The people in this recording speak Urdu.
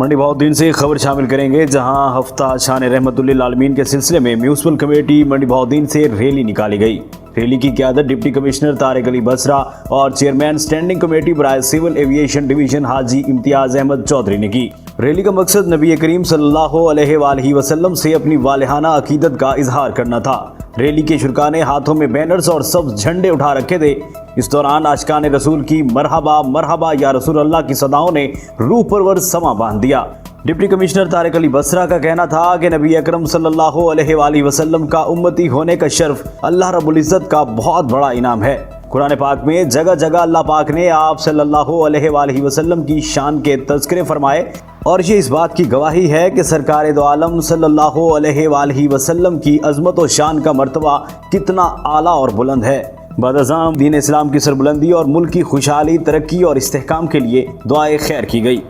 منڈی بہاؤدین سے خبر شامل کریں گے، جہاں ہفتہ شان رحمت للعالمین کے سلسلے میں میونسپل کمیٹی منڈی بہاؤدین سے ریلی نکالی گئی۔ ریلی کی قیادت ڈپٹی کمشنر طارق علی بسرا اور چیئرمین اسٹینڈنگ کمیٹی برائے سول ایویشن ڈویژن حاجی امتیاز احمد چودھری نے کی۔ ریلی کا مقصد نبی کریم صلی اللہ علیہ وآلہ وسلم سے اپنی والہانہ عقیدت کا اظہار کرنا تھا۔ ریلی کے شرکاء نے ہاتھوں میں بینرز اور سبز جھنڈے اٹھا رکھے تھے۔ اس دوران عاشقان رسول کی مرحبا مرحبا یا رسول اللہ کی صداؤں نے روح پرور سماں باندھ دیا۔ ڈپٹی کمشنر طارق علی بسرا کا کہنا تھا کہ نبی اکرم صلی اللہ علیہ وآلہ وسلم کا امتی ہونے کا شرف اللہ رب العزت کا بہت بڑا انعام ہے۔ قرآن پاک میں جگہ جگہ اللہ پاک نے آپ صلی اللہ علیہ وآلہ وسلم کی شان کے تذکرے فرمائے، اور یہ اس بات کی گواہی ہے کہ سرکار دو عالم صلی اللہ علیہ وآلہ وسلم کی عظمت و شان کا مرتبہ کتنا اعلیٰ اور بلند ہے۔ بعد ازاں دین اسلام کی سربلندی اور ملک کی خوشحالی، ترقی اور استحکام کے لیے دعائے خیر کی گئی۔